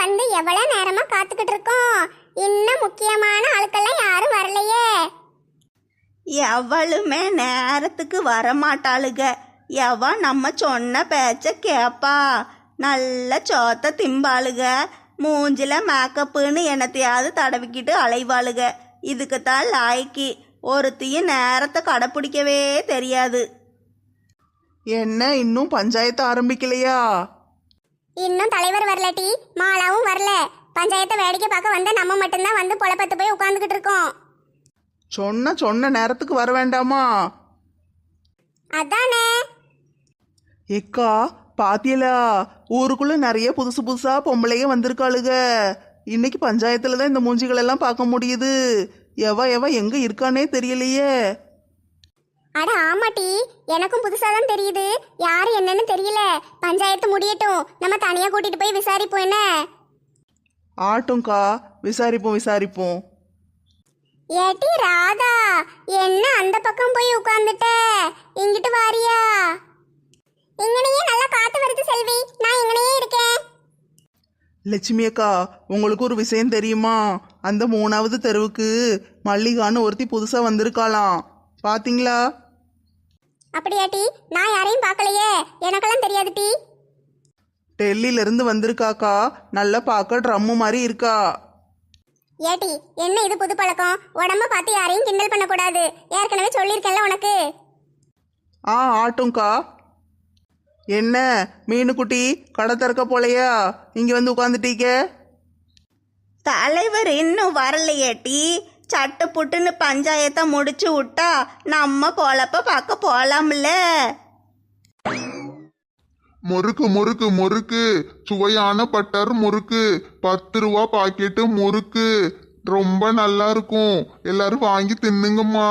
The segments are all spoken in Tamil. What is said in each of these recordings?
வந்து எவ்வளவு நேரமா காத்துக்கிட்டு இருக்கோம். இன்னும் முக்கியமான ஆட்கள்லாம் யாரும் வரலையே. எவளுமே நேரத்துக்கு வரமாட்டாளுக. எவ நம்ம சொன்ன பேச்ச கேப்பா? நல்ல சோத்த திம்பாளுக, மூஞ்சில மேக்கப்புன்னு என்னத்தையாவது தடவிக்கிட்டு அலைவாளுக. இதுக்கு தான் லாய்க்கு. ஒருத்தையும் நேரத்தை கடைப்பிடிக்கவே தெரியாது. என்ன இன்னும் பஞ்சாயத்து ஆரம்பிக்கலையா? இன்னும் தலைவர் வரலட்டி, மாலாவும் வரல. பஞ்சாயத்தை வேடிக்கை பார்க்க வந்த நம்ம மட்டும்தான் வந்து பொழப்பத்து போய் உட்கார்ந்துகிட்டு இருக்கோம். சொன்ன நேரத்துக்கு வர வேண்டாமா? அதானே. ஏக்கா பாத்தியலா, ஊருக்குள்ள நிறைய புதுசு புதுசா பொம்பளைங்க வந்திருக்காளுக. இன்னைக்கு பஞ்சாயத்துல தான் இந்த மூஞ்சிகள் எல்லாம் பார்க்க முடியுது. எவ எங்க இருக்கானே தெரியலையே. அட ஆமாட்டி, எனக்கும் புதுசா தான் தெரியுது. யாரு என்னன்னு தெரியல. பஞ்சாயத்து முடியட்டும், நம்ம தனியா கூட்டிட்டு போய் விசாரிப்போம். என்ன ஆட்டும்க்கா, விசாரிப்போம். ஏட்டி ராதா, என்ன அந்த பக்கம் போய் உட்கார்ந்துட்ட? இங்கிட்டு வாரியா? இங்கனையே நல்லா காத்து வருது செல்வி, நான் இங்கனையே இருக்கேன். லட்சுமி அக்கா, உங்களுக்கு ஒரு விஷயம் தெரியுமா? அந்த 3வது தெருவுக்கு மல்லிகான்னு ஒருத்தி புதுசா வந்திருக்காளாம். பாத்தீங்களா? அப்படியாட்டி? நான் யாரையும் பார்க்கலையே, எனக்கெல்லாம் தெரியாது டி. டெல்லியில இருந்து வந்திருக்காக்கா. நல்லா பார்க்க ட்ரம்மு மாதிரி இருக்கா. ஏட்டி, என்ன இது புது பழக்கம்? உடம்ப பார்த்து யாரையும் கிண்டல் பண்ணக்கூடாது. ஏற்கனவே சொல்லியிருக்கேன்ல உனக்கு. ஆட்டும்க்கா. என்ன மீனுக்குட்டி, கடை திறக்க போலையா? இங்க வந்து உட்காந்துட்டீங்க. தலைவர் இன்னும் வரலையேட்டி. சட்டு புட்டுன்னு பஞ்சாயத்தை முடிச்சு விட்டா நம்ம பொழப்ப பார்க்க போலாம்ல. முறுக்கு முறுக்கு முறுக்கு, சுவையான பட்டர் முறுக்கு, 10 ரூபா பாக்கெட்டு முறுக்கு, ரொம்ப நல்லா இருக்கும். எல்லாரும் வாங்கி தின்னுங்கம்மா.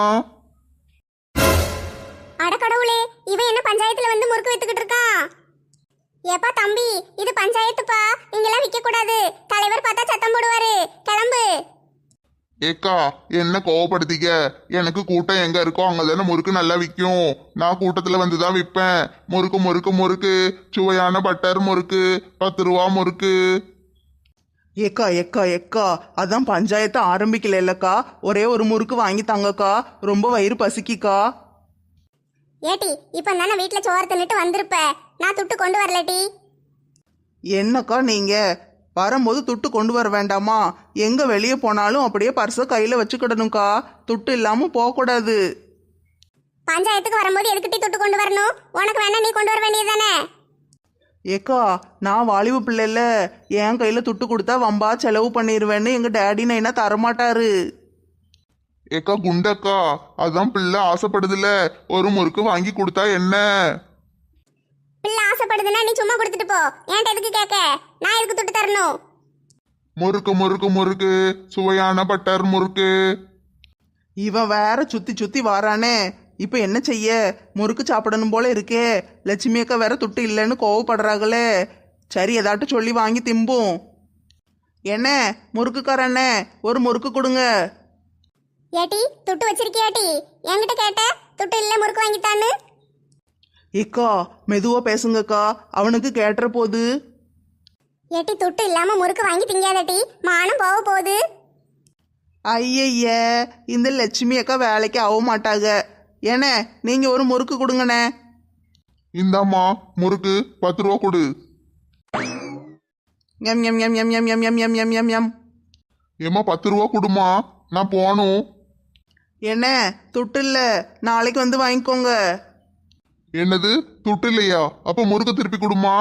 அட கடவுளே, இவன் என்ன பஞ்சாயத்துல வந்து முறுக்கு வித்துக்கிட்டு இருக்கான்? ஏப்பா தம்பி, இது பஞ்சாயத்துப்பா, இங்கெல்லாம் விற்க கூடாது. தலைவர் பார்த்தா சத்தம் போடுவாரு. கிளம்பு. ஏக்கா, என்ன கோவப்படுத்திக்க? எனக்கு கூட்டம் எங்க இருக்கோ அங்கதானே முறுக்கு நல்லா விற்கும். நான் கூட்டத்துல வந்துதான் விற்பேன். முறுக்கு முறுக்கு முறுக்கு, சுவையான பட்டர் முறுக்கு, 10 ரூபா முறுக்கு. ஏக்கா, அதான் பஞ்சாயத்து ஆரம்பிக்கல இல்லக்கா. ஒரே ஒரு முறுக்கு வாங்கி தாங்கக்கா, ரொம்ப வயிறு பசிக்கிக்கா. ஏட்டி, இப்ப தானே வீட்டுல சோறு தின்னுட்டு வந்திருப்ப. நான் துட்டு கொண்டு வரலட்டி. என்னக்கா நீங்க வரும்போது துட்டு கொண்டு வர வேண்டாமா? எங்க வெளியே போனாலும் அப்படியே பர்ஸை கையில வச்சுக்கிடணும்க்கா. துட்டு இல்லாம போகக்கூடாது. பஞ்சாயத்துக்கு வரும்போது எதுக்கிட்டி துட்டு கொண்டு வரணும்? உனக்கு வேணா நீ கொண்டு வர வேண்டியது தானே. ஏக்கா, நான் வாலிபு பிள்ளைல, என் கையில துட்டு கொடுத்தா வம்பா செலவு பண்ணிடுவேன்னு எங்க டேடி நைனா தரமாட்டாரு. ஏக்கா குண்டக்கா, அதான் பிள்ளை ஆசைப்படுதுல, ஒரு முறுக்கு வாங்கி கொடுத்தா என்ன? பிள்ளை ஆசைப்படுதுன்னா நீ சும்மா கொடுத்துட்டு போ. ஏன்ட்ட எதுக்கு கேட்க? நான் எதுக்கு துட்டு தரணும்? முறுக்கு முறுக்கு முறுக்கு, சுவையான பட்டர் முறுக்கு. இவன் வேற சுத்தி சுத்தி வாரானே. இப்ப என்ன செய்ய? முறுக்கு சாப்பிடணும் போல இருக்கே. லட்சுமி அக்கா வேற துட்டு இல்லைன்னு கோவப்படுறாங்களே. சரி, ஏதாட்டும் சொல்லி வாங்கி திம்போம். என்ன முறுக்குக்காரண்ண, ஒரு முறுக்கு கொடுங்க. ஏட்டி, துட்டு வச்சிருக்கியாட்டி? என்கிட்ட கேட்ட துட்டு இல்ல முறுக்கு வாங்கித்தான்னு. ஏக்கா மெதுவா பேசுங்கக்கா, அவனுக்கு கேட்டுற போது. ஏட்டி, துட்டு இல்லாம முறுக்கு வாங்கி திங்காதட்டி, மானம் போக போகுது. ஐயய்ய, இந்த லட்சுமி அக்கா வேலைக்கு ஆக மாட்டாங்க. ஏண்ணே, நீங்க ஒரு முறுக்கு கொடுங்கண்ணே. இந்தாம்மா முறுக்கு, 10 ரூபா கொடு. M M M M M M M M M M M. ஏம்மா 10 ரூபா கொடுமா, நான் போகணும். என்ன துட்டு இல்ல, நாளைக்கு வந்து வாங்கிக்கோங்க. என்னது, துட்டு இல்லையா? அப்ப முறுக்கு திருப்பி கொடுமா.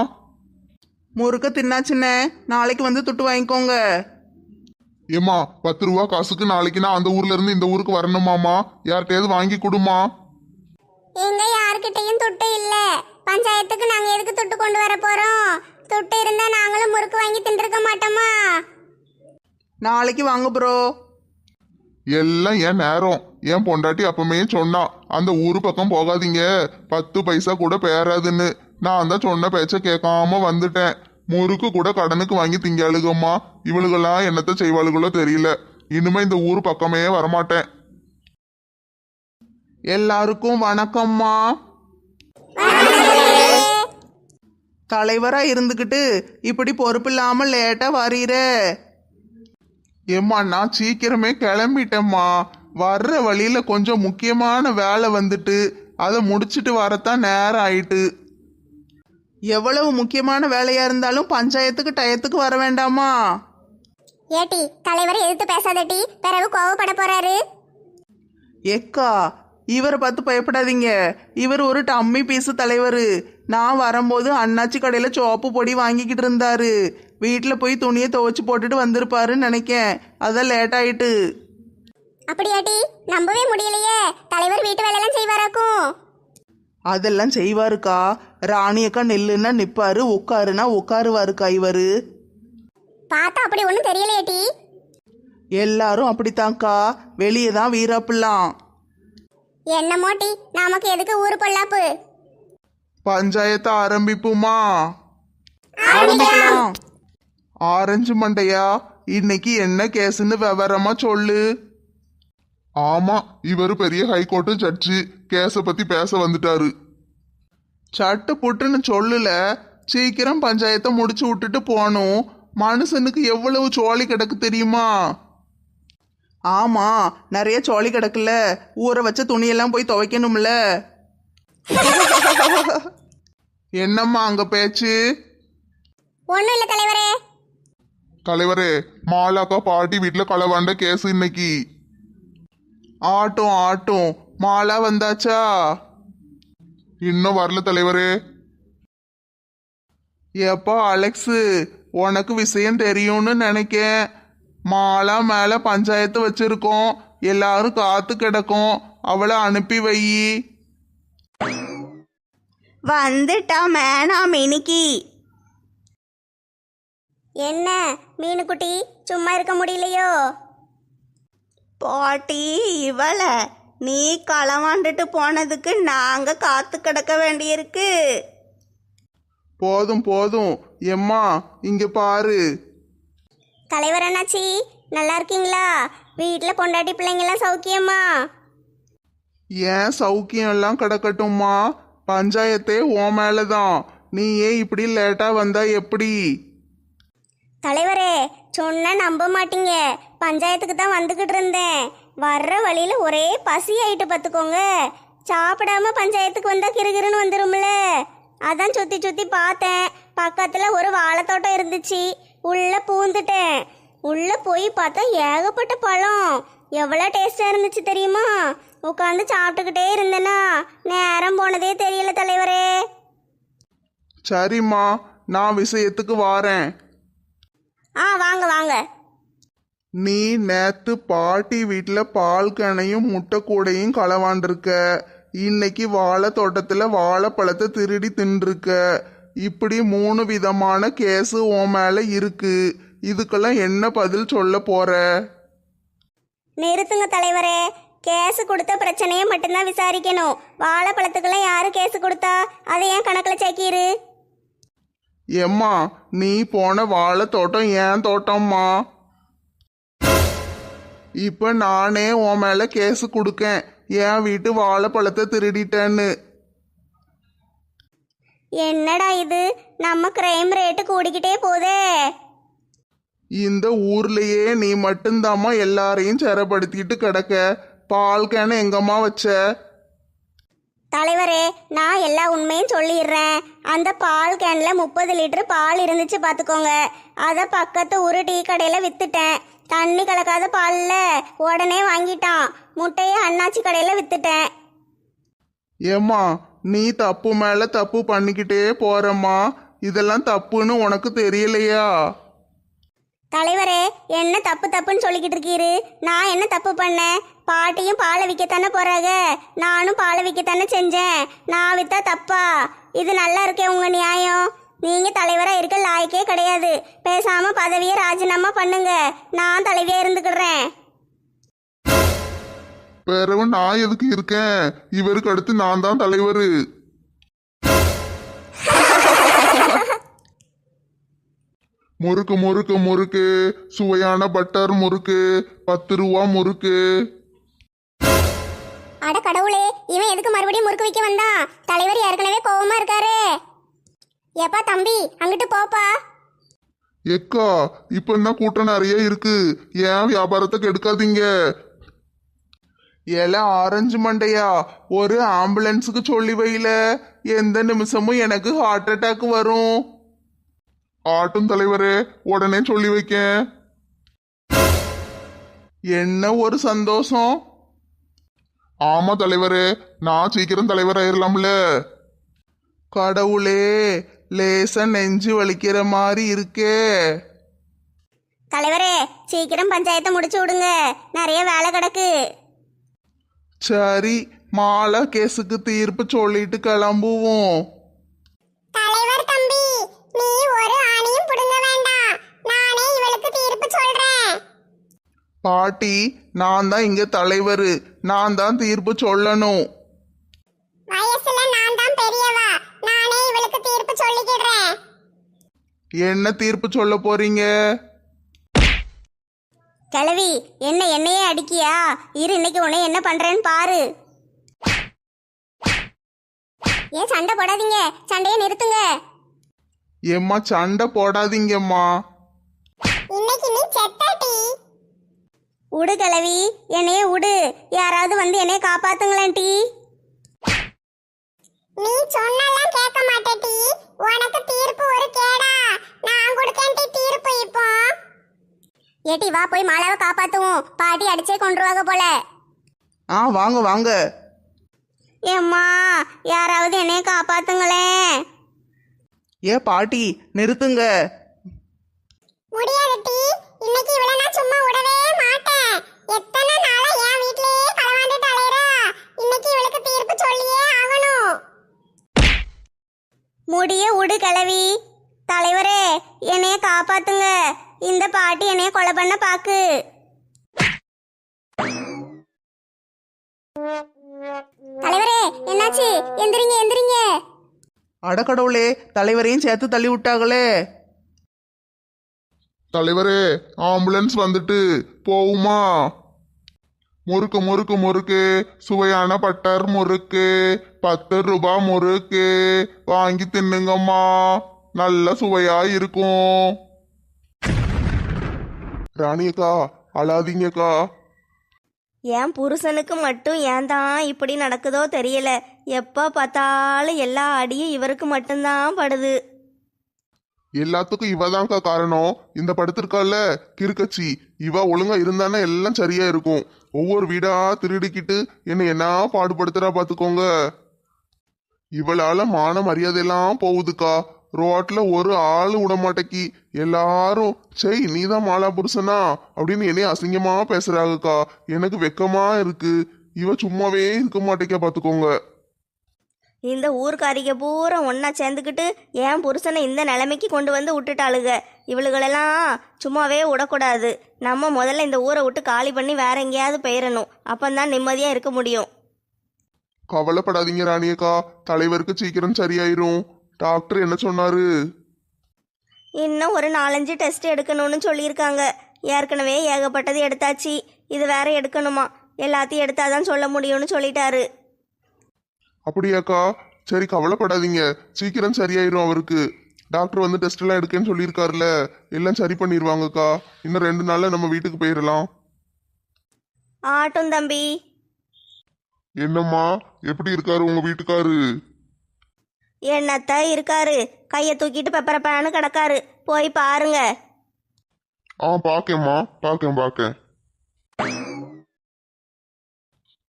முறுக்க தின்னாச்சுண்ணே, நாளைக்கு வந்து துட்டு வாங்கிக்கோங்க. ஏம்மா 10 ரூபா காசுக்கு நாளைக்கு நான் அந்த ஊர்ல இருந்து இந்த ஊருக்கு வரணுமாமா? யார்கிட்டயாவது வாங்கி கொடுமா. எங்க யார்கிட்டயும் துட்டு இல்ல. பஞ்சாயத்துக்கு நாங்க எதுக்கு துட்டு கொண்டு வர போறோம்? துட்டு இருந்தா நாங்களும் முறுக்கு வாங்கி தின்றுக்க மாட்டோமா? நாளைக்கு வாங்க ப்ரோ. எல்லாம் என் நேரம். என் பொண்டாட்டி அப்பமே சொன்னா, அந்த ஊரு பக்கம் போகாதீங்க, 10 பைசா கூட பேராதுன்னு. நான் தான் சொன்ன பேச்ச கேட்காம வந்துட்டேன். முறுக்கு கூட கடனுக்கு வாங்கி திங்காளுகம்மா. இவளுகெல்லாம் என்னத்த செய்வாளுகளோ தெரியல. இனிமே இந்த ஊரு பக்கமே வரமாட்டேன். எல்லாருக்கும் வணக்கம்மா. தலைவரா இருந்துக்கிட்டு இப்படி பொறுப்பு இல்லாம லேட்டா வாரீரே. ஏம்மா நான் சீக்கிரமே கிளம்பிட்டேம்மா. வர்ற வழியில கொஞ்சம் முக்கியமான வேலை வந்துட்டு அதை முடிச்சிட்டு வரத்தான் நேரம் ஆயிட்டு. எவ்வளவு முக்கியமான வேலையா இருந்தாலும் பஞ்சாயத்துக்கு டயத்துக்கு வர வேண்டாமா? ஏட்டி தலைவரை எதிர்த்து பேசாதட்டி, பிறகு கோவப்பட போறாரு. எக்கா, இவரை பார்த்து பயப்படாதீங்க. இவர் ஒரு டம்மி பீஸு தலைவர். நான் வரும்போது அண்ணாச்சி கடையில் சோப்பு பொடி வாங்கிக்கிட்டு இருந்தாரு. வீட்டில் போய் துணியை துவைச்சு போட்டுட்டு வந்திருப்பாருன்னு நினைக்கேன். அதான் லேட் ஆயிட்டு. அப்படியாட்டி? நம்பவே முடியலையே. தலைவர் வீட்டு வேலையெல்லாம் செய்வாராக்கும். அதெல்லாம் செய்வாருக்கா. ராணியக்கா நெல்லுன்னா நிப்பாரு, உட்காருனா உட்காருவாருக்கா இவரு. பார்த்தா அப்படி ஒன்றும் தெரியலையேட்டி. எல்லாரும் அப்படித்தான்க்கா. வெளியே தான் வீராப்பிடலாம். என்னமோட்டி, நமக்கு எதுக்கு ஊரு பொல்லாப்பு? பஞ்சாயத்தை ஆரம்பிப்புமா? ஆரம்பிக்கலாம். ஆரஞ்சு மண்டையா, இன்னைக்கு என்ன கேஸ்ன்னு விவரமா சொல்லு. ஆமா, இவரு பெரிய ஹைகோர்ட்டு ஜட்ஜு. கேஸ பத்தி பேச வந்துட்டாரு. சட்டு புட்டுன்னு சொல்லல. சீக்கிரம் பஞ்சாயத்தை முடிச்சு விட்டுட்டு போகணும். மனுஷனுக்கு எவ்வளவு சோழி கிடக்கு தெரியுமா? ஆமா, நிறைய சோழி கிடக்குல. ஊற வச்ச துணியெல்லாம் போய் துவைக்கணும்ல. என்னம்மா அங்க பேச்சு? ஒன்றும் இல்லை தலைவரே. தலைவரே, மாலாக்கா பாட்டி வீட்டுல களவாண்ட கேஸ் இன்னைக்கு. ஆட்டும் ஆட்டும். மாலா வந்தாச்சா? இன்னும் வரல தலைவரே. ஏப்பா அலெக்ஸு, உனக்கு விஷயம் தெரியும்னு நினைக்கேன். மாலா மேல பஞ்சாயத்து வச்சிருக்கோம். எல்லாரும் காத்து கிடக்கும். அவளை அனுப்பி வை. வந்துட்டா மேனா மினிக்கி. என்ன மீனுக்குட்டி, சும்மா இருக்க முடியலையோ? பாட்டி இவளை நீ களவாண்டுட்டு போனதுக்கு நாங்க காத்து கிடக்க வேண்டியிருக்கு. போதும் போதும். எம்மா இங்க பாரு. தலைவர் அண்ணாச்சி, நல்லா இருக்கீங்களா? வீட்டில் பொண்டாட்டி பிள்ளைங்கெல்லாம் சௌக்கியமா? ஏன் சௌக்கியம் எல்லாம் கிடக்கட்டும்மா. பஞ்சாயத்தே உன் மேலதான். நீ ஏன் இப்படி லேட்டா வந்தா எப்படி? தலைவரே, சொன்னா நம்ப மாட்டீங்க. பஞ்சாயத்துக்கு தான் வந்துக்கிட்டு இருந்தேன். வர்ற வழியில் ஒரே பசி ஆயிட்டு பார்த்துக்கோங்க. சாப்பிடாம பஞ்சாயத்துக்கு வந்தால் கிறுகிறுன்னு வந்துரும்ல. அதான் சுற்றி சுற்றி பார்த்தேன். பக்கத்தில் ஒரு வாழைத்தோட்டம் இருந்துச்சு. உள்ளே பூந்துட்டேன். உள்ளே போய் பார்த்தா ஏகப்பட்ட பழம். எவ்வளோ டேஸ்டாக இருந்துச்சு தெரியுமா? உட்காந்து சாப்பிட்டுக்கிட்டே இருந்தேனா நேரம் போனதே தெரியல தலைவரே. சரிம்மா, நான் விஷயத்துக்கு வாரேன். வாங்க வாங்க. நீ நேத்து பாட்டி வீட்டில் பால் கனையும் முட்டை கூடையும் களவாண்டிருக்க. இன்னைக்கு வாழை தோட்டத்தில் வாழைப்பழத்தை திருடி தின்றுருக்க. இப்படி 3 விதமான கேஸு உன் மேலே இருக்கு. இதுக்கெல்லாம் என்ன பதில் சொல்ல போற? நிறுத்துங்க தலைவரே. கேஸு கொடுத்த பிரச்சனையை மட்டும்தான் விசாரிக்கணும். வாழைப்பழத்துக்கெல்லாம் யாரு கேஸு கொடுத்தா? அதை ஏன் கணக்கில் சேர்க்கிரு? எம்மா, நீ போன வாழை தோட்டம் ஏன் தோட்டம்மா. இப்ப நானே உன் மேல கேஸ் கொடுக்கேன். என் வீட்டு வாழைப்பழத்தை திருடிட்டேன்னு. என்னடா இது, நம்ம கிரைம் ரேட்டு கூடிக்கிட்டே போதே. இந்த ஊர்லயே நீ மட்டும்தாம்மா எல்லாரையும் சிறைப்படுத்திட்டு கிடக்க. பால் கேனை எங்கம்மா வச்ச? தலைவரே, நான் எல்லா உண்மையும் சொல்லிடுறேன். அந்த பால் கேனில் 30 லிட்டர் பால் இருந்துச்சு பார்த்துக்கோங்க. அதை பக்கத்து ஒரு டீ கடையில் விற்றுட்டேன். தண்ணி கலக்காத பாலில் உடனே வாங்கிட்டான். முட்டையை அண்ணாச்சி கடையில் விற்றுட்டேன். ஏம்மா, நீ தப்பு மேல தப்பு பண்ணிக்கிட்டே போறம்மா. இதெல்லாம் தப்புன்னு உனக்கு தெரியலையா? தலைவரே, என்ன தப்பு தப்புன்னு சொல்லிக்கிட்டு இருக்கீரு? நான் என்ன தப்பு பண்ணேன்? பாட்டியும் பாலை விற்கத்தானே போறாங்க. நானும் பாலை விற்கத்தானே செஞ்சேன். நான் வித்தா தப்பா? இது நல்லா இருக்கே உங்க நியாயம். நீங்க தலைவரா இருக்க லாய்க்கே கிடையாது. பேசாம பதவியை ராஜினாமா பண்ணுங்க. நான் தலைவியா இருந்துக்கிடுறேன். பிறகு நான் எதுக்கு இருக்கேன்? இவருக்கு அடுத்து நான் தான் தலைவர். முறுக்கு முறுக்கு முறுக்கு, சுவையான பட்டர் முறுக்கு, 10 ரூபா முறுக்கு. அட கடவுளே, இவன் எதுக்கு மறுபடியும் முறுக்கு வைக்க வந்தான்? தலைவர் ஏற்கனவே கோவமா இருக்காரு. ஏப்பா தம்பி அங்கிட்டு போப்பா. எக்கா இப்ப என்ன கூட்டம் நிறைய இருக்கு, ஏன் வியாபாரத்தை கெடுக்காதீங்க. ஏல ஆரஞ்சு மண்டையா, ஒரு ஆம்புலன்ஸுக்கு சொல்லி வைல, எந்த நிமிஷமும் எனக்கு ஹார்ட் அட்டாக் வரும். ஆட்டும் தலைவரே, உடனே சொல்லி வைக்க. என்ன ஒரு சந்தோஷம். ஆமா தலைவரே, நான் சீக்கிரம் தலைவர் ஆயிரலாம்ல. கடவுளே, லேசா நெஞ்சு வலிக்கிற மாதிரி இருக்கே. தலைவரே சீக்கிரம் பஞ்சாயத்தை முடிச்சு விடுங்க, நிறைய வேலை கிடக்கு. சரி, மாலா கேஸுக்கு தீர்ப்பு சொல்லிட்டு கிளம்புவோம். தலைவர் தம்பி, நீ ஒரு ஆணியும் புடுங்க வேண்டாம், நானே இவளுக்கு தீர்ப்பு சொல்றேன். பாட்டி, நான் தான் இங்க தலைவர், நான் தான் தீர்ப்பு சொல்லணும். வயசுல நான் தான் பெரியவா, நானே இவளுக்கு தீர்ப்பு சொல்லிக்கிறேன். என்ன தீர்ப்பு சொல்ல போறீங்க? கிழவி, என்னையே அடிக்கியா? இரு, இன்னைக்கு உன்னை என்ன பண்றேன்னு பாரு. ஏன் சண்டை போடாதீங்க, சண்டையை நிறுத்துங்க. ஏம்மா சண்டை போடாதீங்கம்மா. இன்னைக்கு நீ செத்தாட்டி. உடு கிழவி, என்னையே உடு, யாராவது வந்து என்னைய காப்பாத்துங்களேன் டி. நீ சொன்னெல்லாம் கேட்க மாட்டேடி, உனக்கு தீர்ப்பு ஒரு கேடா, நான் கொடுக்கேன் டி தீர்ப்பு. இப்போ ஏட்டி வா, போய் மாலாவை காப்பாத்துவோம், பாட்டி அடிச்சே கொண்டுருவாங்க போல. வாங்க வாங்க. ஏம்மா, யாராவது என்னைய காப்பாத்துங்களேன். ஏ பாட்டி, நிறுத்துங்க. முடியாது டி, இன்னைக்கு இவளை நான் சும்மா விடவே மாட்டேன். எத்தனை நாளா என் வீட்லயே களவாண்டுட்டு அலையறா, இன்னைக்கு இவளுக்கு தீர்ப்பு சொல்லியே ஆகணும். முடிய உடு கிழவி. தலைவரே, என்னைய காப்பாத்துங்க, இந்த பாட்டி என்னைய கொலை பண்ண பாக்கு. தலைவரே என்னாச்சு? எந்திரிங்க எந்திரிங்க. அடக்கடவுளே, தலைவரையும் சேர்த்து தள்ளி விட்டாங்களே. தலைவரே, ஆம்புலன்ஸ் வந்துட்டு போகுமா? முறுக்கு முறுக்கு முறுக்கு, சுவையான பட்டர் முறுக்கு, 10 ரூபாய் முறுக்கு, வாங்கி தின்னுங்கம்மா, நல்ல சுவையா இருக்கும். ராணியக்கா, அழாதீங்கக்கா. என் புருஷனுக்கு மட்டும் ஏன் தான் இப்படி நடக்குதோ தெரியல. எப்போ பார்த்தாலும் எல்லா அடியும் இவருக்கு மட்டும்தான் படுது. எல்லாத்துக்கும் இவதான்க்கா காரணம். இந்த படுத்திருக்கால கிறுக்கச்சி, இவ ஒழுங்கா இருந்தானே எல்லாம் சரியா இருக்கும். ஒவ்வொரு வீடா திருடிக்கிட்டு என்ன பாடுபடுத்துறா பாத்துக்கோங்க. இவளால மான மரியாதையெல்லாம் போகுதுக்கா. ரோட்ல ஒரு ஆளு விட மாட்டேக்கி. எல்லாரும் செய் நீதான் மாலா புருஷனா அப்படின்னு என்னைய அசிங்கமா பேசுறாங்கக்கா. எனக்கு வெக்கமா இருக்கு. இவ சும்மாவே இருக்க மாட்டேக்கா பாத்துக்கோங்க. இந்த ஊர்க்காரிக பூரா ஒன்றா சேர்ந்துக்கிட்டு என் புருஷனை இந்த நிலைமைக்கு கொண்டு வந்து விட்டுட்டாளுக. இவளுகளெல்லாம் சும்மாவே விடக்கூடாது. நம்ம முதல்ல இந்த ஊரை விட்டு காலி பண்ணி வேற எங்கேயாவது போயிடணும். அப்பந்தான் நிம்மதியாக இருக்க முடியும். கவலைப்படாதீங்க ராணியக்கா, தலைவருக்கு சீக்கிரம் சரியாயிரும். டாக்டர் என்ன சொன்னாரு? இன்னும் ஒரு 4-5 டெஸ்ட் எடுக்கணும்னு சொல்லியிருக்காங்க. ஏற்கனவே ஏகப்பட்டது எடுத்தாச்சு, இது வேற எடுக்கணுமா. எல்லாத்தையும் எடுத்தாதான் சொல்ல முடியும்னு சொல்லிட்டாரு. அப்படியாக்கா, சரி கவலைப்படாதீங்க, சீக்கிரம் சரியாயிரும் அவருக்கு. டாக்டர் வந்து டெஸ்ட் எல்லாம் எடுக்கன்னு சொல்லியிருக்காருல, எல்லாம் சரி பண்ணிடுவாங்கக்கா. இன்னும் 2 நாள்ல நம்ம வீட்டுக்கு போயிடலாம். ஆட்டும் தம்பி. என்னம்மா, எப்படி இருக்காரு உங்க வீட்டுக்காரு? என்னத்த இருக்காரு, கையை தூக்கிட்டு பெப்பரப்பான்னு கிடக்காரு. போய் பாருங்க. பாக்கேம்மா, பாக்கேன்.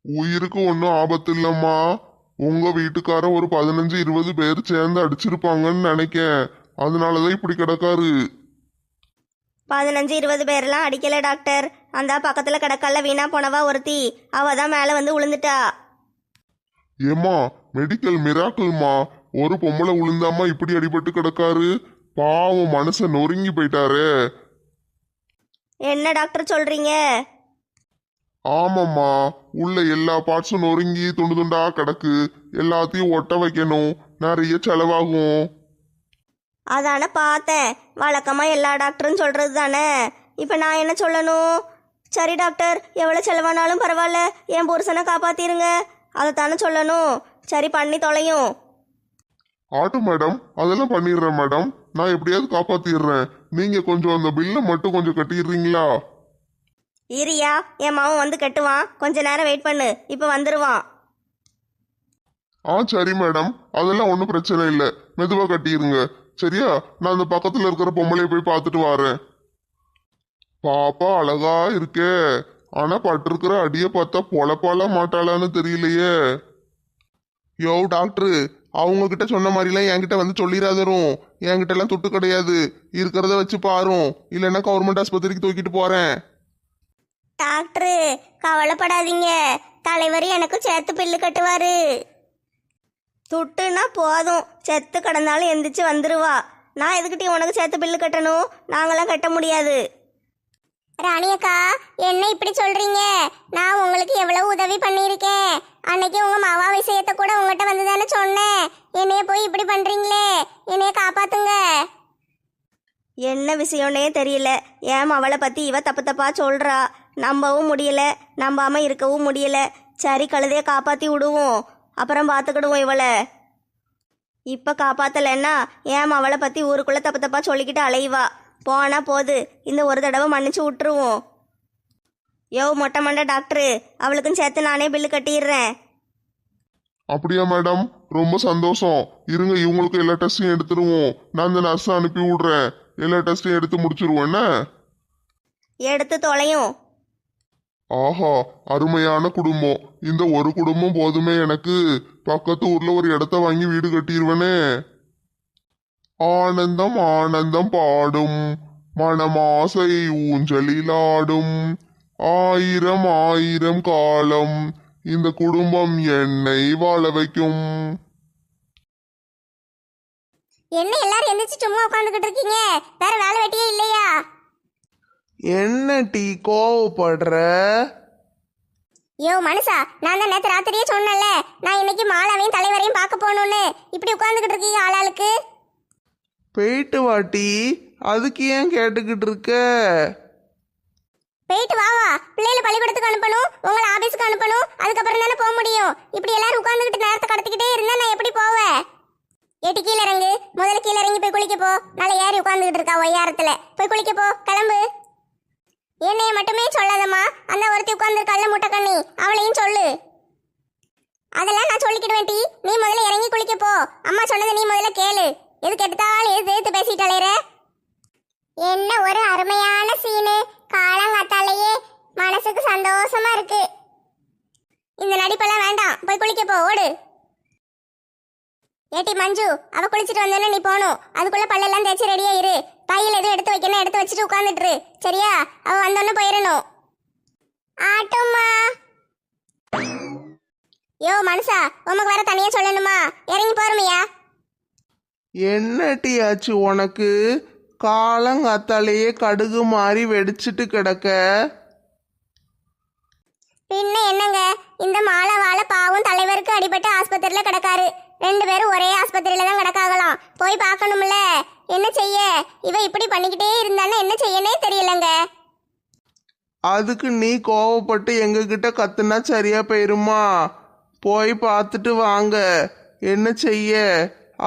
உயிருக்கு ஒன்றும் ஆபத்து இல்லம்மா. உங்க வீட்டுக்கார ஒரு 15-20 பேர் சேர்ந்து அடிச்சிருப்பாங்கன்னு நினைக்கேன். அதனாலதான் இப்படி கிடக்காரு. 15-20 பேர்லாம் அடிக்கல டாக்டர். அந்த பக்கத்துல கிடக்கல வீணா போனவா ஒருத்தி, அவ தான் மேல வந்து விழுந்துட்டா. ஏம்மா, மெடிக்கல் மிராக்கிள்மா. ஒரு பொம்பளை விழுந்தாமா இப்படி அடிபட்டு கிடக்காரு. பாவம், மனுஷன் நொறுங்கி போயிட்டாரே. என்ன டாக்டர் சொல்றீங்க? ஆமாம்மா, உள்ள எல்லா பார்ட்ஸும் நொறுங்கி துண்டு துண்டா கிடக்கு. எல்லாத்தையும் ஒட்ட வைக்கணும், நிறைய செலவாகும். அதானே பார்த்தேன், வழக்கமா எல்லா டாக்டரும் சொல்றது தானே. இப்ப நான் என்ன சொல்லணும்? சரி டாக்டர், எவ்வளவு செலவானாலும் பரவாயில்ல, என் புருஷனை காப்பாத்திருங்க, அதைத்தானே சொல்லணும். சரி பண்ணி தொலையும். ஆட்டும் மேடம், அதெல்லாம் பண்ணிடுறேன் மேடம். நான் எப்படியாவது காப்பாத்திடுறேன். நீங்க கொஞ்சம் அந்த பில்லை மட்டும் கொஞ்சம் கட்டிடுறீங்களா? இரியா, என் மாவன் வந்து கட்டுவான், கொஞ்ச நேரம் வெயிட் பண்ணு, இப்போ வந்துருவான். சரி மேடம், அதெல்லாம் ஒன்றும் பிரச்சனை இல்லை. மெதுவாக கட்டிடுங்க சரியா? நான் அந்த பக்கத்தில் இருக்கிற பொம்பளையை போய் பார்த்துட்டு வரேன். பாப்பா அழகா இருக்கே, ஆனா பட்டிருக்கிற அடியை பார்த்தா பொழப்பால மாட்டாளான்னு தெரியலையே. யோ டாக்டரு, அவங்க கிட்ட சொன்ன மாதிரிலாம் என்கிட்ட வந்து சொல்லிடாதரும். என்கிட்ட எல்லாம் துட்டு கிடையாது. இருக்கிறத வச்சு பாரும், இல்லைன்னா கவர்மெண்ட் ஆஸ்பத்திரிக்கு தூக்கிட்டு போறேன். டாக்டரு கவலைப்படாதீங்க, தலைவர் எனக்கும் சேர்த்து பில்லு கட்டுவாரு. துட்டுன்னா போதும், செத்து கிடந்தாலும் எந்திரிச்சு வந்துருவா. நான் எதுக்கிட்டே உனக்கு சேர்த்து பில்லு கட்டணும்? நாங்களாம் கட்ட முடியாது. ராணியக்கா, என்ன இப்படி சொல்றீங்க? நான் உங்களுக்கு எவ்வளவு உதவி பண்ணியிருக்கேன். அன்னைக்கு உங்க மாவா விஷயத்தை கூட உங்ககிட்ட வந்து தானே சொன்னேன். என்னைய போய் இப்படி பண்றீங்களே, என்னைய காப்பாத்துங்க. என்ன விஷயம்னே தெரியல. ஏன் அவளை பற்றி இவ தப்பு தப்பா சொல்கிறா. நம்பவும் முடியல, நம்பாம இருக்கவும் முடியல. சரி, கழுதையை காப்பாற்றி விடுவோம், அப்புறம் பார்த்துக்கிடுவோம் இவளை. இப்போ காப்பாற்றலைன்னா ஏன் அவளை பற்றி ஊருக்குள்ளே தப்பு தப்பா சொல்லிக்கிட்டு அலைவா. போனா போது, இந்த ஒரு தடவை மன்னிச்சு விட்டுருவோம். யோ மொட்டை மண்டை டாக்டரு, அவளுக்கும் சேர்த்து நானே பில்லு கட்டிடுறேன். அப்படியா மேடம்? ரொம்ப சந்தோஷம். இருங்க, இவங்களுக்கு எல்லா டெஸ்டையும் எடுத்துருவோம். நான் இந்த நர்ஸை அனுப்பி விடுறேன். எல்லா டெஸ்டையும் எடுத்து முடிச்சிருவோம் என்ன? எடுத்து தொலையும். ஆஹா, அருமையான குடும்பம். இந்த ஒரு குடும்பம் போதுமே எனக்கு. பக்கத்து ஊர்ல ஒரு இடத்த வாங்கி வீடு கட்டிடுவேனே. ஆனந்தம் ஆனந்தம் பாடும், மனமாசை ஊஞ்சலிலாடும், ஆயிரம் ஆயிரம் காலம் இந்த குடும்பம் என்னை வாழ வைக்கும். என்ன எல்லாரும் எந்திரிச்சு சும்மா உட்காந்துக்கிட்டு இருக்கீங்க? வேற வேலை வெட்டியே இல்லையா? என்ன டீ கோவப்படுற? யோ மனுஷா, நான் தான் நேற்று ராத்திரியே சொன்னேன்ல, நான் இன்னைக்கு மாலாவையும் தலைவரையும் பார்க்க போகணும்னு. இப்படி உட்காந்துக்கிட்டு இருக்கீங்க ஆளாளுக்கு. போயிட்டு வாட்டி, அதுக்கு ஏன் கேட்டுக்கிட்டு இருக்க? போயிட்டு வா வா, பிள்ளைகளை பள்ளிக்கூடத்துக்கு அனுப்பணும், உங்களை ஆபீஸுக்கு அனுப்பணும், அதுக்கப்புறம் தானே போக முடியும். இப்படி எல்லாரும் உட்காந்துக்கிட்டு நேரத்தை கடத்திக்கிட்டே இருந்தா நான் எப்படி போவேன்? ஏட்டி கீழே இறங்கு, முதல்ல கீழே இறங்கி போய் குளிக்க போ. நல்லா ஏறி உட்காந்துக்கிட்டு இருக்கா ஒய்யாரத்துல, போய் குளிக்க போ, கிளம்பு. என்னைய மட்டுமே சொல்லாதம்மா, அந்த ஒருத்தி உட்காந்துருக்கால முட்டைக்கண்ணி, அவளையும் சொல்லு. அதெல்லாம் நான் சொல்லிக்கிடுவேன் டி, நீ முதல்ல இறங்கி குளிக்க போ. அம்மா சொன்னதை நீ முதல்ல கேளு. எது கெடுத்தாலும் எது பேசிட்டாளேற. என்ன ஒரு அருமையான சீனு, காலங்காத்தாலேயே மனசுக்கு சந்தோஷமா இருக்கு. இந்த நடிப்பெல்லாம் வேண்டாம், போய் குளிக்க போ, ஓடு. ஏட்டி மஞ்சு, அவ குளிச்சுட்டு வந்தோன்னு நீ போகணும். அதுக்குள்ள பல்லெல்லாம் தேய்ச்சி ரெடியா இரு. பையில எதுவும் எடுத்து வைக்கணும், எடுத்து வச்சுட்டு உட்காந்துட்டு சரியா? அவ வந்தோன்னு போயிடணும். ஆட்டோம்மா. யோ மனுஷா, உமக்கு வேற தனியா சொல்லணுமா? இறங்கி போறமையா? என்ன டீ ஆச்சு உனக்கு? காலங்காத்தாலேயே கடுகு மாதிரி வெடிச்சிட்டு கிடக்க. பின்ன என்னங்க, இந்த மாலை வாழை பாவம் தலைவருக்கு அடிபட்டு ஆஸ்பத்திரியில கிடக்காரு. 2 பேரும் ஒரே ஆஸ்பத்திரியில தான் கிடக்காகலாம். போய் பார்க்கணும்ல. என்ன செய்ய, இவ இப்படி பண்ணிக்கிட்டே இருந்தான்னா என்ன செய்யனே தெரியலங்க. அதுக்கு நீ கோவப்பட்டு எங்ககிட்ட கத்துனா சரியா போயிருமா? போய் பார்த்துட்டு வாங்க. என்ன செய்ய,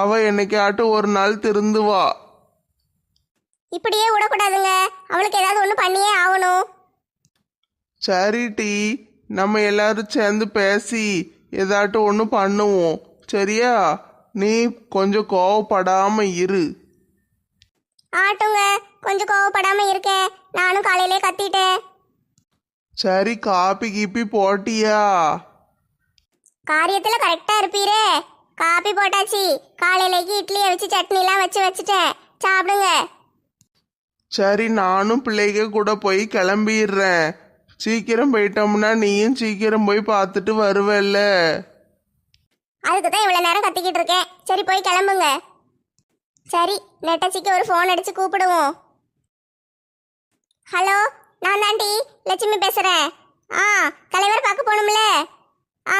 அவ என்னைக்காட்டு ஒரு நாள் திருந்துவா. இப்படியே விடக்கூடாதுங்க, அவளுக்கு ஏதாவது ஒன்று பண்ணியே ஆகணும். சரி டீ, நம்ம எல்லாரும் சேர்ந்து பேசி ஏதாட்டும் ஒன்று பண்ணுவோம் சரியா? நீ கொஞ்சம் கோவப்படாம இரு. ஆட்டுங்க, கொஞ்சம் கோவப்படாம இருக்கேன். நானும் காலையிலே கத்திட்டேன். சரி, காப்பி கீப்பி போட்டியா? காரியத்துல கரெக்டா இருப்பீரே. காப்பி போட்டாச்சு, காலையிலேக்கு இட்லியை வச்சு சட்னிலாம் வச்சுட்டேன். சாப்பிடுங்க. சரி, நானும் பிள்ளைங்க கூட போய் கிளம்பிடுறேன். சீக்கிரம் போயிட்டோம்னா நீயும் சீக்கிரம் போய் பார்த்துட்டு வருவல்ல. அதுக்கு தான் இவ்வளோ நேரம் கத்திக்கிட்டு இருக்கேன். சரி, போய் கிளம்புங்க. சரி, நெட்டச்சிக்கு ஒரு ஃபோன் அடிச்சு கூப்பிடுவோம். ஹலோ, நான் தாண்டி லட்சுமி பேசுகிறேன். தலைவர் பார்க்க போகணும்ல.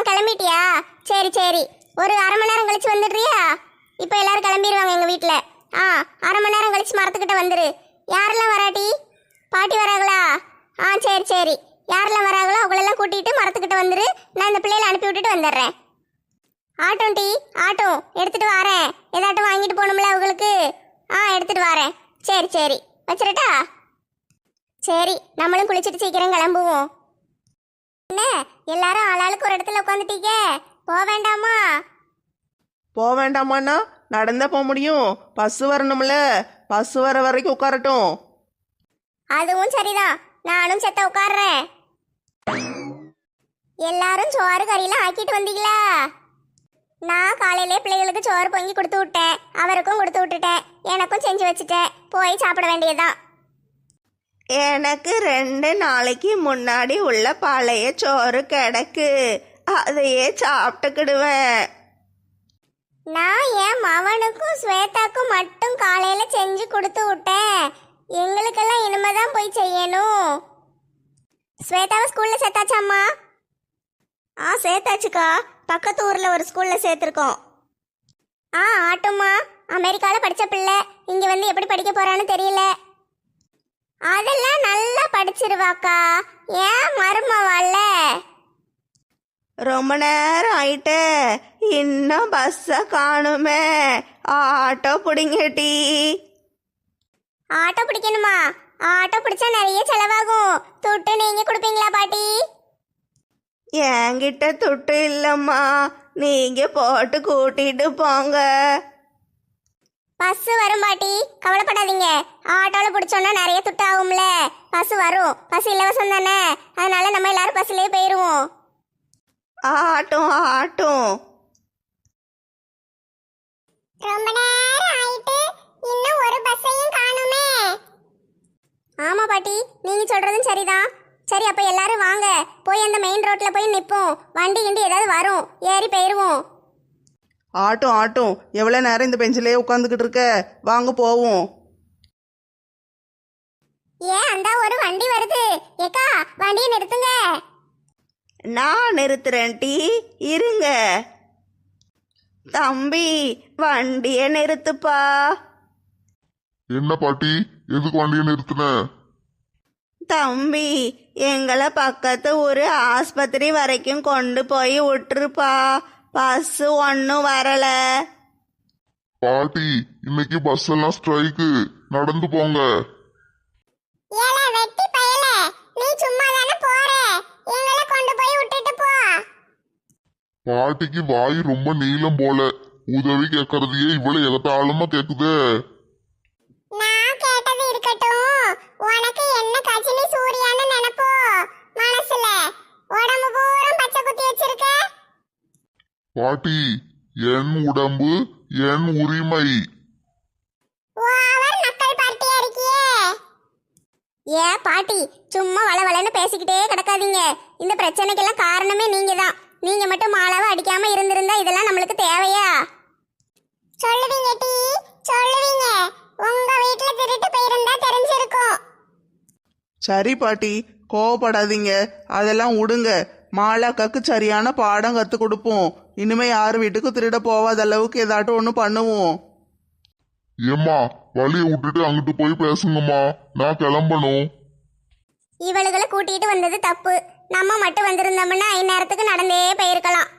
கிளம்பிட்டியா? சரி சரி, ஒரு அரை மணி நேரம் கழிச்சு வந்துடுறியா? இப்போ எல்லாரும் கிளம்பிடுவாங்க எங்கள் வீட்டில். அரை மணி நேரம் கழிச்சு மரத்துக்கிட்ட வந்துரு. யாரெல்லாம் வராட்டி? பாட்டி வராங்களா? சரி சரி, யாரெல்லாம் வராங்களோ அவங்களெல்லாம் கூட்டிகிட்டு மரத்துக்கிட்ட வந்துரு. நான் இந்த பிள்ளைகளை அனுப்பி விட்டுட்டு வந்துடுறேன். ஆட்டும் டீ ஆட்டும் எடுத்துட்டு வரேன். ஏதாட்டும் வாங்கிட்டு போகணும்ல அவங்களுக்கு. எடுத்துட்டு வரேன். சரி சரி வச்சிரட்டா. சரி நம்மளும் குளிச்சுட்டு சீக்கிரம் கிளம்புவோம். என்ன எல்லாரும் ஆளாளுக்கு ஒரு இடத்துல உட்காந்துட்டீங்க, போக வேண்டாமா? போக வேண்டாமாண்ணா? நடந்தா போக முடியும், பஸ் வரணும்ல. பஸ் வர வரைக்கும் உட்காரட்டும். அதுவும் சரிதான், நானும் செத்த உட்கார்றேன். எல்லாரும் சோறு கறியெல்லாம் ஆக்கிட்டு வந்தீங்களா? நான் காலையிலே பிள்ளைகளுக்கு சோறு பொங்கி கொடுத்து விட்டேன், அவருக்கும் கொடுத்து விட்டுட்டேன், எனக்கும் செஞ்சு வச்சுட்டேன். போய் சாப்பிட வேண்டியதுதான். எனக்கு 2 நாளைக்கு முன்னாடி உள்ள பழைய சோறு கிடக்கு, அதையே சாப்பிட்டுக்கிடுவேன். நான் என் மவனுக்கும் ஸ்வேதாக்கும் மட்டும் காலையில செஞ்சு கொடுத்து விட்டேன். எங்களுக்கெல்லாம் இனிமேதான் போய் செய்யணும். ஸ்வேதாவை ஸ்கூல்ல சேர்த்தாச்சாம்மா? சேர்த்தாச்சுக்கா, பக்கத்து ஊர்ல ஒரு ஸ்கூல்ல சேர்த்துருக்கோம். ஆட்டும்மா. அமெரிக்கால படிச்ச பிள்ளை இங்க வந்து எப்படி படிக்க போறான்னு தெரியல. அதெல்லாம் நல்லா படிச்சிருவாக்கா. ஏன் மருமவாள்ல ரொம்ப நேரம் ஆயிட்டே, இன்னும் பஸ்ஸ காணுமே. ஆட்டோ பிடிங்கட்டி. ஆட்டோ பிடிக்கணுமா? ஆட்டோ பிடிச்சா நிறைய செலவாகும். துட்டு நீங்க கொடுப்பீங்களா பாட்டி? என்கிட்ட துட்டு இல்லம்மா, நீங்க போட்டு கூட்டிட்டு போங்க. பஸ் வரும் பாட்டி, கவலைப்படாதீங்க. ஆட்டோல பிடிச்சோன்னா நிறைய துட்டு ஆகும்ல. பஸ் வரும், பஸ் இலவசம் தானே, அதனால நம்ம எல்லாரும் பஸ்லயே போயிருவோம். ஆட்டும் ஆட்டும். ரொம்ப நேரம் ஆயிட்டு இன்னும் ஒரு பஸ்ஸையும் காணுமே. ஆமா பாட்டி, நீங்க சொல்றதும் சரிதான். சரி அப்ப எல்லாரும் வாங்க, போய் அந்த மெயின் ரோட்ல போய் நிப்போம். வண்டி கிண்டி ஏதாவது வரும், ஏறி போயிருவோம். ஆட்டும் ஆட்டும். எவ்வளோ நேரம் இந்த பெஞ்சிலேயே உட்காந்துக்கிட்டு இருக்க? வாங்க போவோம். ஏன் அந்த ஒரு வண்டி வருது. ஏக்கா வண்டியை நிறுத்துங்க. நான் நிறுத்துறேன் டீ, இருங்க. தம்பி வண்டிய நிறுத்துப்பா. என்ன பாட்டி, எதுக்கு வண்டியை நிறுத்தின? தம்பி எங்களை பக்கத்து ஒரு ஆஸ்பத்திரி வரைக்கும் கொண்டு போய் விட்டுருப்பா. பஸ் ஒன்னும் வரல. பாட்டி, இன்னைக்கு பஸ் எல்லாம் ஸ்ட்ரைக்கு, நடந்து போங்க. ஏல வெட்டி பயல, நீ சும்மா தான போற, எங்களை கொண்டு போய் விட்டுட்டு போ. பாட்டிக்கு வாய் ரொம்ப நீளம் போல, உதவி கேட்கறதையே இவ்வளவு எகத்தாளமா கேக்குதே. நான் கேட்டது இருக்கட்டும், உனக்கு என்ன கஜினி சூர்யான்னு நினைப்போ மனசுல? உடம்பு பூரா பச்சை குத்தி வச்சிருக்க. பாட்டி, என் உடம்பு என் உரிமை. ஓவர் நக்கல் பார்ட்டியா இருக்கியே. ஏ பாட்டி, சும்மா வளவளன்னு பேசிக்கிட்டே கிடக்காதீங்க. இந்த பிரச்சனைக்கெல்லாம் காரணமே நீங்க தான். நீங்க மட்டும் மாலாவை அடிக்காம இருந்திருந்தா இதெல்லாம் நம்மளுக்கு தேவையா? சொல்லுவீங்க டி, சொல்லுவீங்க. உங்க வீட்டுல திருட்டு போயிருந்தா தெரிஞ்சிருக்கும். சரி பாட்டி, கோவப்படாதீங்க. அதெல்லாம் விடுங்க. மாலாக்காக்கு சரியான பாடம் கற்றுக் கொடுப்போம். இனிமே யார் வீட்டுக்கு திருட போவாத அளவுக்கு ஏதாட்டும் ஒன்று பண்ணுவோம். ஏம்மா, வழியை விட்டுட்டு அங்கிட்டு போய் பேசுங்கம்மா, நான் கிளம்பணும். இவளுகளை கூட்டிட்டு வந்தது தப்பு. நம்ம மட்டும் வந்திருந்தோம்னா இந்நேரத்துக்கு நடந்தே போயிருக்கலாம்.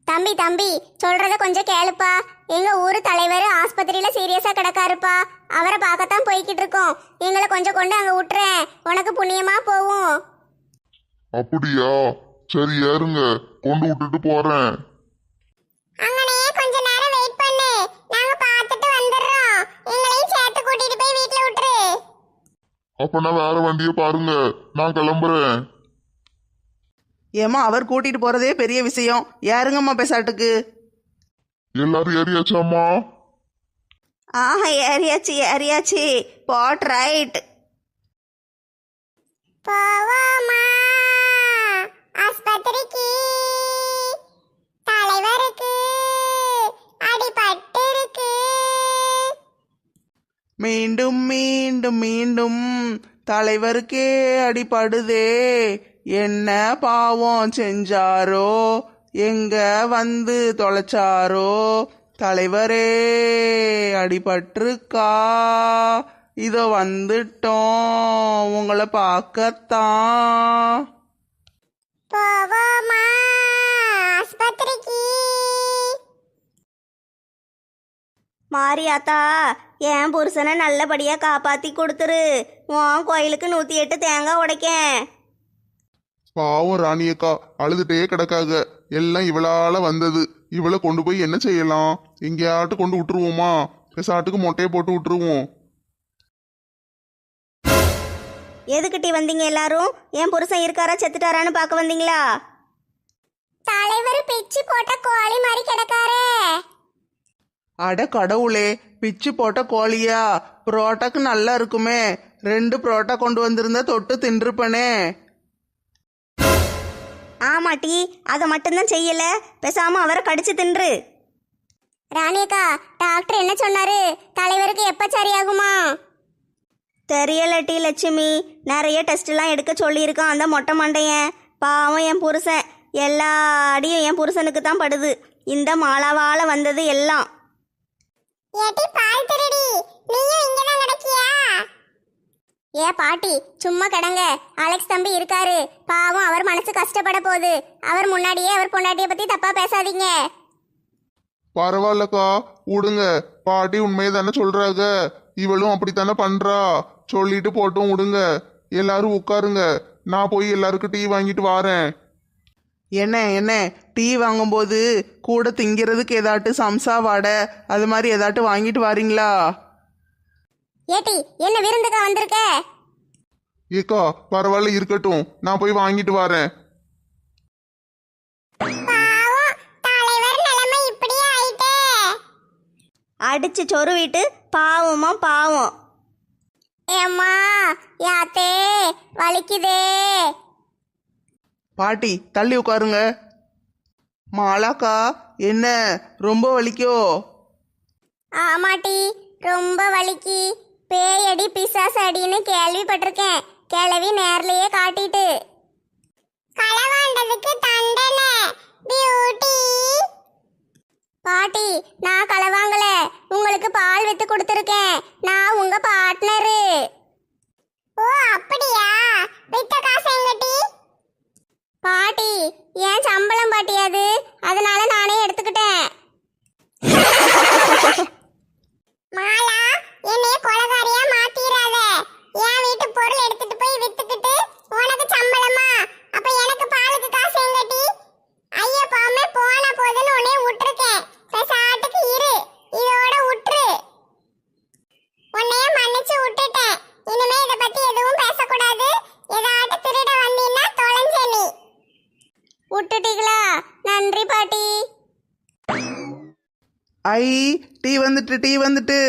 தம்பி தம்பி சொல்றத கொஞ்சம் கேளுப்பா. எங்க ஊரு தலைவர் ஆஸ்பத்திரியில சீரியஸா கிடக்காருப்பா. அவரை பார்க்கத்தான் போய்கிட்டு இருக்கோம். எங்களை கொஞ்சம் கொண்டு அங்க விட்டுறேன், உனக்கு புண்ணியமா போவும். அப்படியா? சரி ஏறுங்க, கொண்டு விட்டுட்டு போறேன். அங்கனே கொஞ்ச நேரம் வெயிட் பண்ணு, நாங்க பார்த்துட்டு வந்துடுறோம். எங்களையும் சேர்த்து கூட்டிட்டு போய் வீட்ல விட்டுரு. அப்ப நான் வேற வண்டியை பாருங்க, நான் கிளம்புறேன். ஏம்மா, அவர் கூட்டிட்டு போறதே பெரிய விஷயம். யாருங்கம்மா பேசாட்டுக்கு? எல்லாரும் ஏறியாச்சாம்மா? ஏறியாச்சு ஏறியாச்சு. Boat ride. போவோமா ஆஸ்பத்திரிக்கு? தலைவருக்கு அடிபட்டு இருக்கு. மீண்டும் மீண்டும் மீண்டும் தலைவருக்கே அடிபடுதே. என்ன பாவம் செஞ்சாரோ, எங்க வந்து தொலைச்சாரோ? தலைவரே அடிபட்டிருக்கா, இதோ வந்துட்டோம் உங்களை பார்க்கத்தான். போவோமா ஆஸ்பத்திரிக்கு? மாரியாத்தா என் புருஷனை நல்லபடியா காப்பாத்தி கொடுத்துரு. உன் கோயிலுக்கு 108 தேங்காய் உடைக்கேன். பாவம் ராணியக்கா அழுதுட்டே கிடக்காக. எல்லாம் இவளால வந்தது. இவளை கொண்டு போய் என்ன செய்யலாம்? எங்கேயாட்டு கொண்டு விட்டுருவோமா? பெசாட்டுக்கு மொட்டையை போட்டு விட்டுருவோம். எதுக்கிட்டி வந்தீங்க எல்லாரும்? என் புருஷன் இருக்காரா செத்துட்டாரான்னு பார்க்க வந்தீங்களா? தலைவர் பிச்சு போட்ட கோழி மாதிரி கிடக்காரே. அட கடவுளே, பிச்சு போட்ட கோழியா? புரோட்டாக்கு நல்லா இருக்குமே. 2 புரோட்டா கொண்டு வந்திருந்தா தொட்டு தின்றுப்பனே. ஆமாட்டி, அதை மட்டும்தான் செய்யல. பேசாம அவரை கடிச்சு தின்று. ராணியக்கா, டாக்டர் என்ன சொன்னாரு? தலைவருக்கு எப்ப சரியாகுமா? தெரியல டி லட்சுமி. நிறைய டெஸ்ட்லாம் எடுக்க சொல்லியிருக்கான் அந்த மொட்டை மண்டையன். பாவம் என் புருஷன். எல்லா அடியும் என் புருஷனுக்கு தான் படுது. இந்த மாலாவால வந்தது எல்லாம். ஏட்டி பால் திருடி, நீயும் இங்க தான் கிடக்கியா? ஏ பாட்டி, சும்மா கிடங்க. அலெக்ஸ் தம்பி இருக்காரு. பாவம், அவர் மனசு கஷ்டப்பட போகுது. அவர் முன்னாடியே அவர் பொண்டாட்டிய பத்தி தப்பா பேசாதீங்க. பரவாயில்லக்கா, விடுங்க. பாட்டி உண்மையை தானே சொல்றாங்க. இவளும் அப்படித்தானே பண்றா. சொல்லிட்டு போட்டும், விடுங்க. எல்லாரும் உட்காருங்க. நான் போய் எல்லாருக்கும் டீ வாங்கிட்டு வாரேன். என்ன டீ வாங்கும்போது கூட திங்கிறதுக்கு ஏதாட்டு சம்சா வடை அது மாதிரி ஏதாட்டு வாங்கிட்டு வாரீங்களா? ஏட்டி, என்ன விருந்துக்கா வந்திருக்க? ஏக்கா பரவாயில்ல, இருக்கட்டும். நான் போய் வாங்கிட்டு வரேன். பாவம், தலைவர் நிலைமை இப்படியே ஆயிட்டே. அடிச்சு சொருவிட்டு பாவமா பாவம். ஏம்மா, யாத்தே வலிக்குதே. பாட்டி தள்ளி உட்காருங்க. மாலாக்கா, என்ன ரொம்ப வலிக்கோ? ஆமாட்டி, ரொம்ப வலிக்கு. பேயடி பிசாசு அடின்னு கேள்விப்பட்டிருக்கேன். கிளவி நேர்லயே காட்டிட்டு களவாண்டதுக்கு தண்டனை. பியூட்டி பாட்டி, நான் களவாங்கல. உங்களுக்கு பால் வித்து கொடுத்துருக்கேன். நான் உங்க பார்ட்னரு. ஓ அப்படியா? வித்த காசு எங்கட்டி? பாட்டி, ஏன் சம்பளம் பாட்டி அது. அதனால நானே எடுத்துக்கிட்டேன். மாலா, என்னைய கொலகாரியா மாத்திராத. என் வீட்டு பொருள் எடுத்துட்டு போய் வித்துக்கிட்டு உனக்கு சம்பளமா? அப்ப எனக்கு பாலுக்கு காசு எங்கட்டி? ஐயா பாமே போன போதுன்னு உன்னை விட்டுருக்கேன். பேசாட்டுக்கு இரு. இதோட விட்டுரு. உன்னைய மன்னிச்சு விட்டுட்டேன். இனிமே இத பத்தி எதுவும் பேசக்கூடாது. ஏதாட்டு திருட வந்தீன்னா தொலைஞ்ச நீ. விட்டுட்டீங்களா? நன்றி பாட்டி. ஐ, டீ வந்துட்டு.